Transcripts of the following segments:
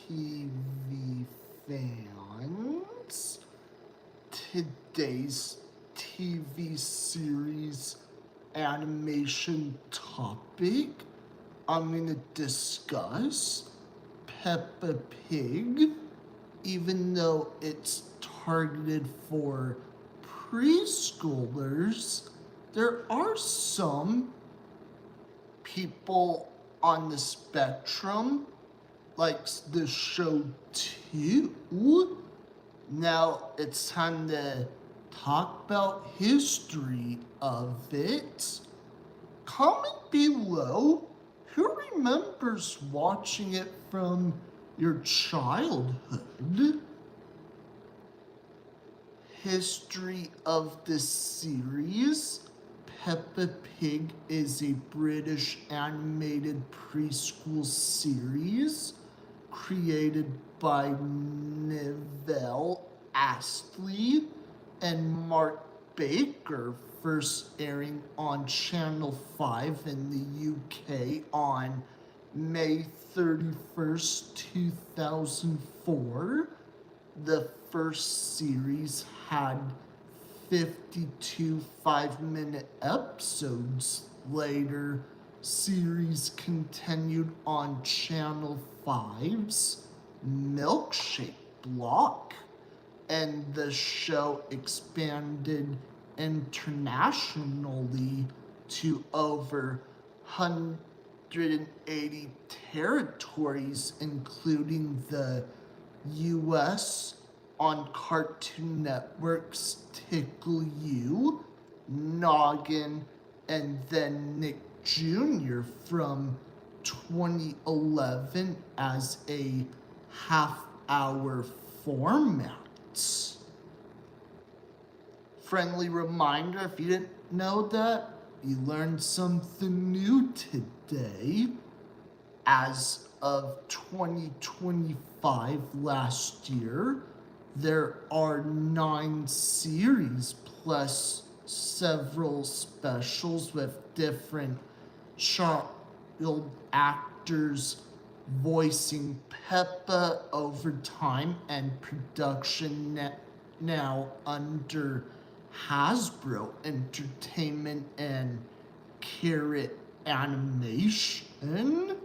TV fans. Today's TV series animation topic, I'm going to discuss Peppa Pig. Even though it's targeted for preschoolers, there are some people on the spectrum likes the show too. Now it's time to talk about history of it. Comment below who remembers watching it from your childhood. History of the series. Peppa Pig is a British animated preschool series created by Neville Astley and Mark Baker, first airing on Channel 5 in the UK on May 31st, 2004. The first series had 52 5-minute episodes. Later, series continued on Channel 5's Milkshake block, and the show expanded internationally to over 180 territories, including the US on Cartoon Network's Tickle You, Noggin, and then Nick Jr. from 2011 as a half-hour format. Friendly reminder, if you didn't know that, you learned something new today. As of 2025, last year, there are 9 series plus several specials with different child actors voicing Peppa over time, and production now under Hasbro Entertainment and Carrot Animation.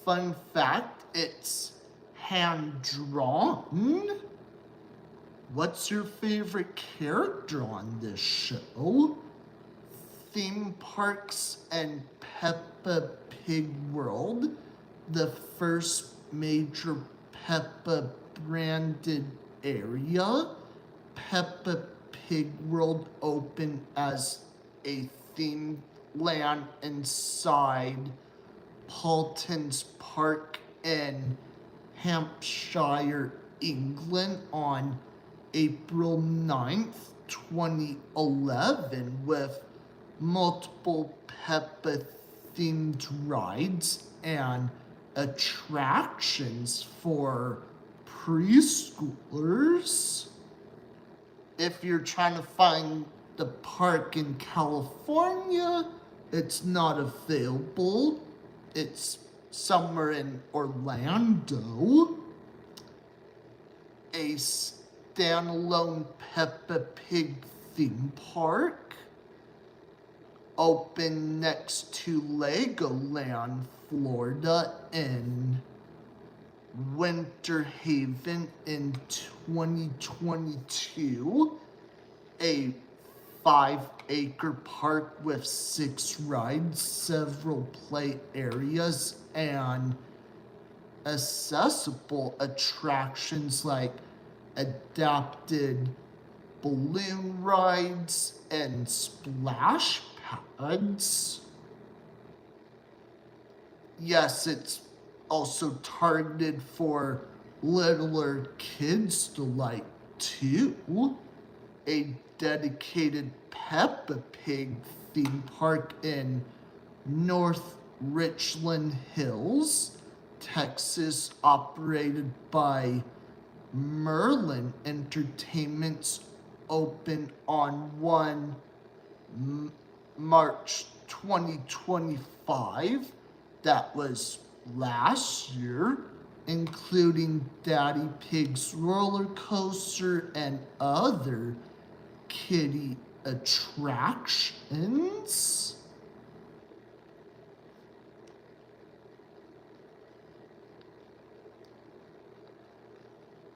Fun fact, it's hand-drawn. What's your favorite character on this show? Theme parks and Peppa Pig World, the first major Peppa branded area. Peppa Pig World opened as a themed land inside Paulton's Park in Hampshire, England on April 9th, 2011, with multiple Peppa-themed rides and attractions for preschoolers. If you're trying to find the park in California, it's not available. It's somewhere in Orlando. A standalone Peppa Pig theme park opened next to Legoland, Florida in Winter Haven in 2022. A 5-acre park with 6 rides, several play areas, and accessible attractions like adapted balloon rides and splash pads. Yes, it's also targeted for littler kids to like too. A dedicated Peppa Pig theme park in North Richland Hills, Texas, operated by Merlin Entertainments, opened on March 2025. That was last year, including Daddy Pig's roller coaster and other kiddie attractions.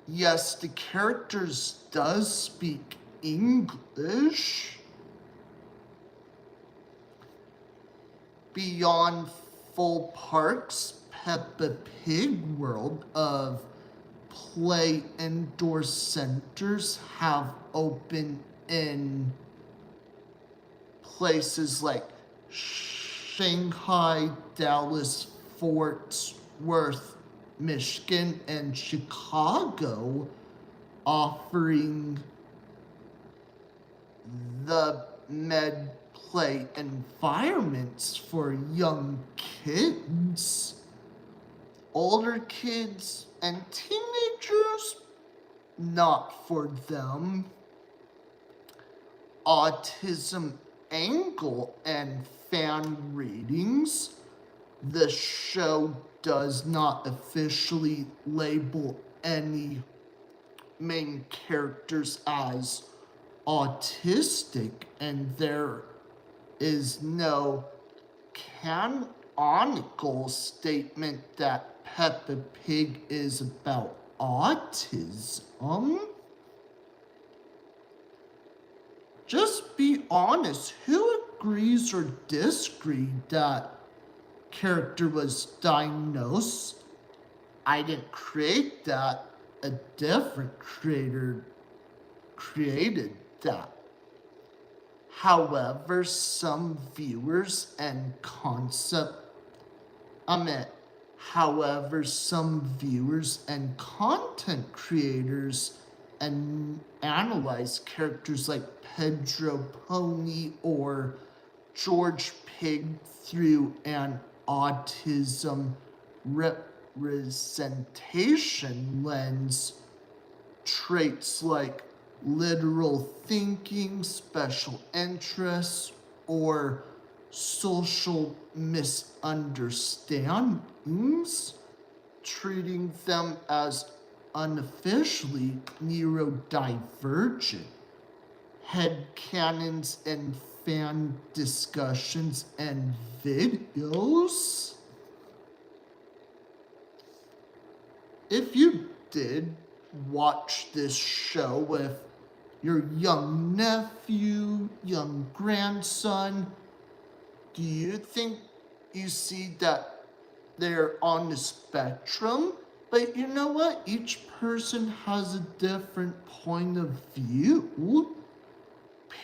Yes, the characters does speak English. Beyond full parks, Peppa Pig World of Play indoor centers have opened in places like Shanghai, Dallas, Fort Worth, Michigan, and Chicago, offering the med play environments for young kids. Older kids and teenagers, not for them. Autism angle and fan ratings. The show does not officially label any main characters as autistic, and there is no canonical statement that Peppa Pig is about autism. Just be honest, who agrees or disagrees that character was diagnosed? I didn't create that. A different creator created that. However, some viewers and content creators and analyze characters like Pedro Pony or George Pig through an autism representation lens. Traits like literal thinking, special interests, or social misunderstandings, treating them as unofficially neurodivergent. Headcanons and fan discussions and videos. If you did watch this show with your young nephew, young grandson, do you think you see that they're on the spectrum? But you know what? Each person has a different point of view.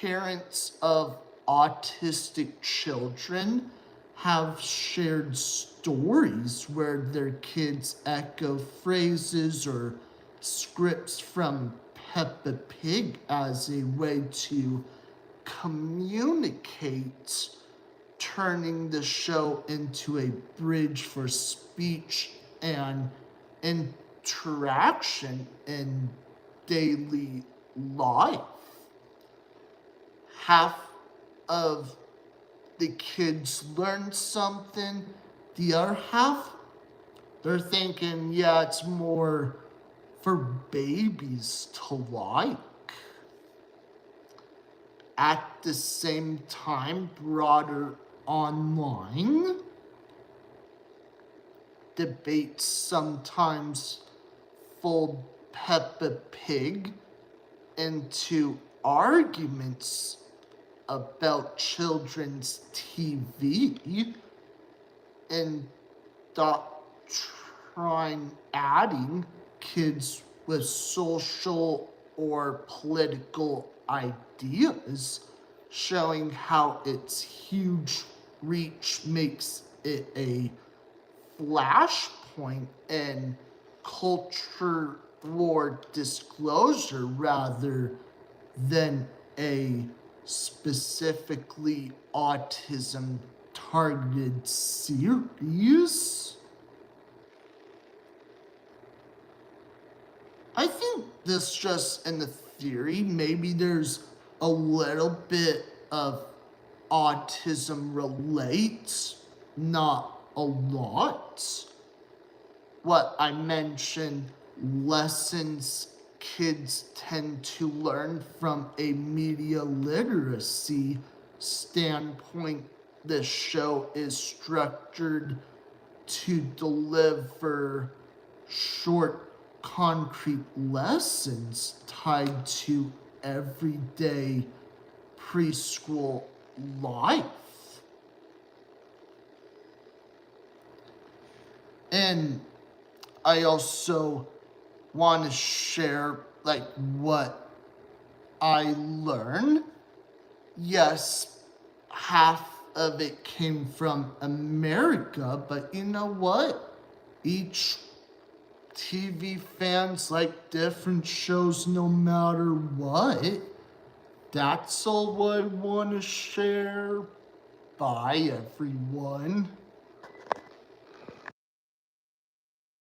Parents of autistic children have shared stories where their kids echo phrases or scripts from Peppa Pig as a way to communicate, turning the show into a bridge for speech and interaction in daily life. Half of the kids learn something, the other half, they're thinking, yeah, it's more for babies to like. At the same time, broader online debates sometimes fold Peppa Pig into arguments about children's TV and doctrine adding kids with social or political ideas, showing how its huge reach makes it a flashpoint in culture war disclosure rather than a specifically autism targeted series. I think this just in the theory, maybe there's a little bit of autism relates, not a lot. what I mentioned, lessons kids tend to learn from a media literacy standpoint. This show is structured to deliver short, concrete lessons tied to everyday preschool life. And I also want to share like what I learned. Yes, half of it came from America, but you know what? Each TV fans like different shows no matter what. That's all I want to share. Bye, everyone.